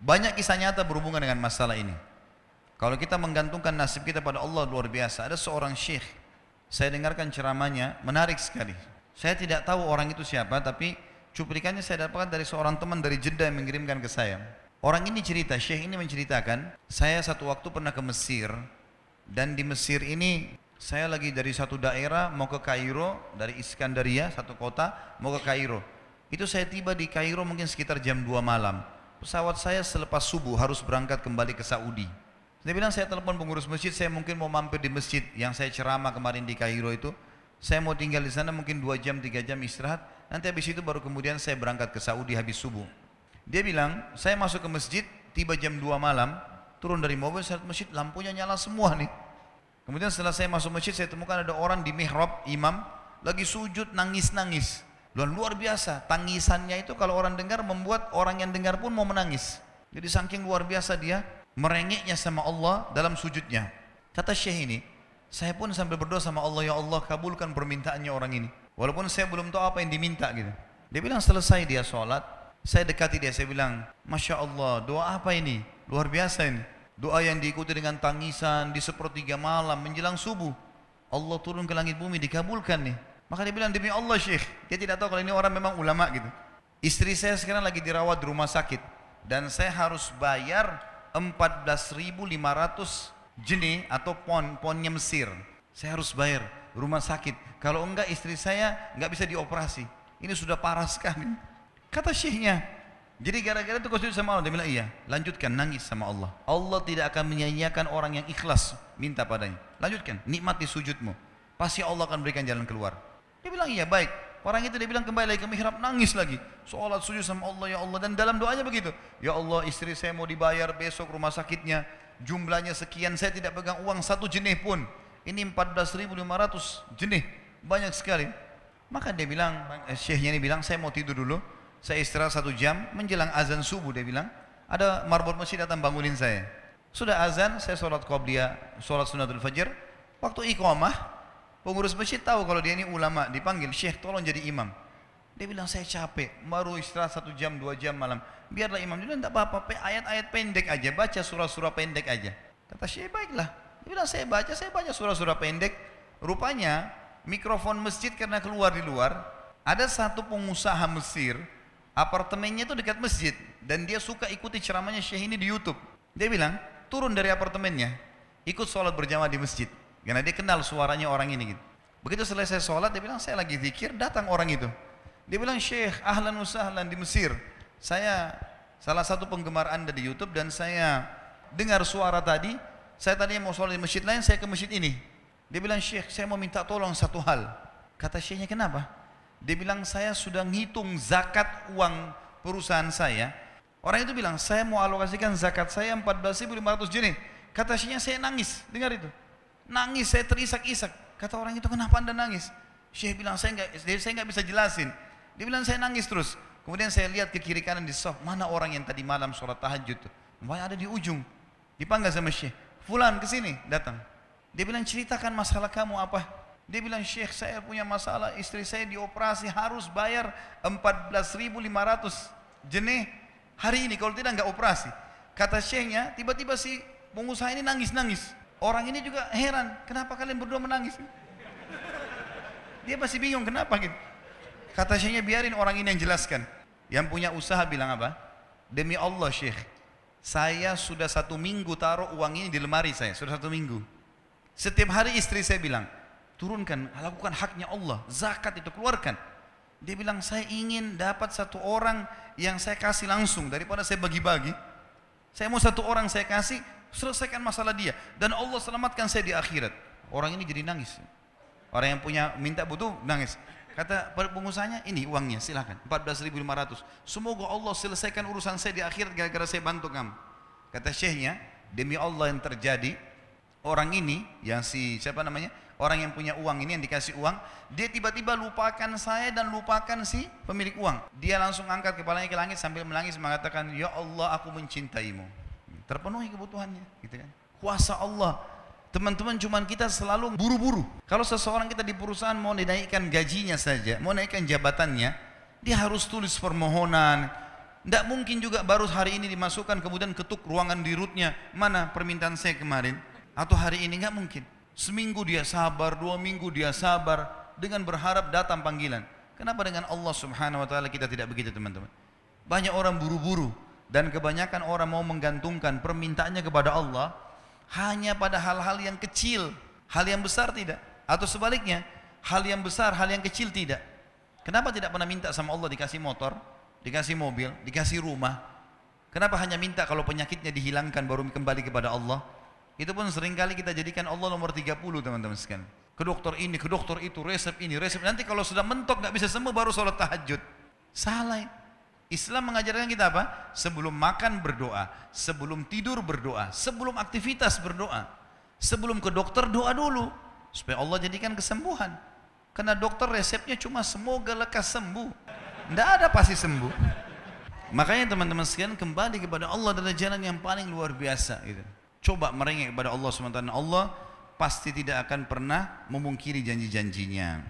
Banyak kisah nyata berhubungan dengan masalah ini. Kalau kita menggantungkan nasib kita pada Allah luar biasa. Ada seorang syekh, saya dengarkan ceramahnya, menarik sekali. Saya tidak tahu orang itu siapa, tapi cuplikannya saya dapatkan dari seorang teman dari Jeddah yang mengirimkan ke saya. Orang ini cerita, syekh ini menceritakan, saya satu waktu pernah ke Mesir, dan di Mesir ini saya lagi dari satu daerah mau ke Kairo, dari Iskandaria, satu kota, mau ke Kairo. Itu saya tiba di Kairo mungkin sekitar jam 2 malam. Pesawat saya selepas subuh harus berangkat kembali ke Saudi. Dia bilang, saya telepon pengurus masjid, saya mungkin mau mampir di masjid yang saya ceramah kemarin di Kairo itu. Saya mau tinggal di sana mungkin 2 jam, 3 jam istirahat. Nanti habis itu baru kemudian saya berangkat ke Saudi habis subuh. Dia bilang, saya masuk ke masjid, tiba jam 2 malam, turun dari mobil, saya lihat masjid lampunya nyala semua nih. Kemudian setelah saya masuk masjid, saya temukan ada orang di mihrab, imam, lagi sujud nangis-nangis. Luar biasa, tangisannya itu kalau orang dengar membuat orang yang dengar pun mau menangis. Jadi saking luar biasa dia merengeknya sama Allah dalam sujudnya. Kata syekh ini, saya pun sambil berdoa sama Allah, ya Allah kabulkan permintaannya orang ini. Walaupun saya belum tahu apa yang diminta gitu. Dia bilang selesai dia sholat, saya dekati dia, saya bilang, Masya Allah, doa apa ini? Luar biasa ini. Doa yang diikuti dengan tangisan di sepertiga malam menjelang subuh. Allah turun ke langit bumi, dikabulkan nih. Maka dia bilang, demi Allah syekh, dia tidak tahu kalau ini orang memang ulama gitu. Istri saya sekarang lagi dirawat di rumah sakit, dan saya harus bayar 14.500 jenih atau ponnya Mesir. Saya harus bayar rumah sakit. Kalau enggak istri saya enggak bisa dioperasi. Ini sudah parah sekali. Kata syekhnya, jadi gara-gara itu kau sujud sama Allah. Dia bilang, iya, lanjutkan nangis sama Allah. Allah tidak akan menyanyiakan orang yang ikhlas minta padanya. Lanjutkan, nikmati sujudmu, pasti Allah akan berikan jalan keluar. Dia bilang, iya baik. Orang itu dia bilang kembali lagi ke mihrab, nangis lagi. Sholat sujud sama Allah, ya Allah. Dan dalam doanya begitu, ya Allah istri saya mau dibayar besok rumah sakitnya, jumlahnya sekian, saya tidak pegang uang 1 jenih pun. Ini 14.500 jenih, banyak sekali. Maka dia bilang, syekhnya ini bilang, saya mau tidur dulu. Saya istirahat 1 jam, menjelang azan subuh dia bilang, ada marbot masjid datang bangunin saya. Sudah azan, saya sholat qabliyah, sholat sunatul fajr. Waktu iqamah, pengurus masjid tahu kalau dia ini ulama, dipanggil, syekh tolong jadi imam. Dia bilang, saya capek, baru istirahat 1 jam, 2 jam malam. Biarlah imam. Dia bilang, tak apa-apa, ayat-ayat pendek aja, baca surah-surah pendek aja. Kata syekh, baiklah. Dia bilang, saya baca surah-surah pendek. Rupanya, mikrofon masjid karena keluar di luar, ada satu pengusaha Mesir, apartemennya itu dekat masjid, dan dia suka ikuti ceramahnya syekh ini di YouTube. Dia bilang, turun dari apartemennya, ikut sholat berjamaah di masjid, karena dia kenal suaranya orang ini gitu. Begitu selesai sholat, dia bilang, saya lagi zikir, datang orang itu. Dia bilang, syekh, ahlan usahlan di Mesir. Saya salah satu penggemar anda di YouTube, dan saya dengar suara tadi, saya tadinya mau sholat di masjid lain, saya ke masjid ini. Dia bilang, syekh, saya mau minta tolong satu hal. Kata syekhnya, kenapa? Dia bilang, saya sudah ngitung zakat uang perusahaan saya. Orang itu bilang, saya mau alokasikan zakat saya 14.500 jenih. Kata syekhnya, saya nangis, dengar itu. Nangis, saya terisak-isak. Kata orang itu, kenapa anda nangis? Syekh bilang, saya nggak bisa jelasin. Dia bilang, saya nangis terus. Kemudian saya lihat ke kiri kanan di saf, mana orang yang tadi malam sholat tahajud tuh? Banyak ada di ujung. Dipanggil sama syekh, fulan kesini, datang. Dia bilang, ceritakan masalah kamu apa? Dia bilang, syekh, saya punya masalah, istri saya dioperasi, harus bayar 14.500 jenih hari ini, kalau tidak nggak operasi. Kata syekhnya, tiba-tiba si pengusaha ini nangis-nangis. Orang ini juga heran, kenapa kalian berdua menangis? Dia masih bingung, kenapa gitu. Kata syekhnya, biarin orang ini yang jelaskan. Yang punya usaha bilang apa? Demi Allah syekh, saya sudah 1 minggu taruh uang ini di lemari saya, sudah 1 minggu. Setiap hari istri saya bilang, turunkan, lakukan haknya Allah, zakat itu keluarkan. Dia bilang, saya ingin dapat 1 orang yang saya kasih langsung, daripada saya bagi-bagi. Saya mau 1 orang saya kasih, selesaikan masalah dia, dan Allah selamatkan saya di akhirat. Orang ini jadi nangis. Orang yang punya minta butuh nangis. Kata pengusahanya, ini uangnya silakan, 14.500. Semoga Allah selesaikan urusan saya di akhirat gara-gara saya bantu kamu. Kata syekhnya, demi Allah yang terjadi, orang ini yang siapa namanya? Orang yang punya uang ini, yang dikasih uang, dia tiba-tiba lupakan saya dan lupakan si pemilik uang. Dia langsung angkat kepalanya ke langit sambil menangis mengatakan, ya Allah, aku mencintaimu. Terpenuhi kebutuhannya, gitu kan? Kuasa Allah. Teman-teman, cuman kita selalu buru-buru. Kalau seseorang kita di perusahaan mau dinaikkan gajinya saja, mau naikkan jabatannya, dia harus tulis permohonan, Tidak mungkin juga baru hari ini dimasukkan kemudian ketuk ruangan di rootnya, mana permintaan saya kemarin, atau hari ini, nggak mungkin. Seminggu dia sabar, 2 minggu dia sabar dengan berharap datang panggilan. Kenapa dengan Allah Subhanahu wa taala kita tidak begitu, teman-teman? Banyak orang buru-buru dan kebanyakan orang mau menggantungkan permintaannya kepada Allah hanya pada hal-hal yang kecil, hal yang besar tidak, atau sebaliknya, hal yang besar, hal yang kecil tidak. Kenapa tidak pernah minta sama Allah dikasih motor, dikasih mobil, dikasih rumah? Kenapa hanya minta kalau penyakitnya dihilangkan baru kembali kepada Allah? Itu pun seringkali kita jadikan Allah nomor 30, teman-teman sekalian. Ke dokter ini, ke dokter itu, resep ini, resep. Nanti kalau sudah mentok nggak bisa sembuh baru sholat tahajud. Salah. Islam mengajarkan kita apa? Sebelum makan berdoa, sebelum tidur berdoa, sebelum aktivitas berdoa, sebelum ke dokter doa dulu supaya Allah jadikan kesembuhan. Karena dokter resepnya cuma semoga lekas sembuh. Tidak ada pasti sembuh. Makanya teman-teman sekalian, kembali kepada Allah adalah jalan yang paling luar biasa gitu. Coba merengek kepada Allah SWT. Allah pasti tidak akan pernah memungkiri janji-janjinya.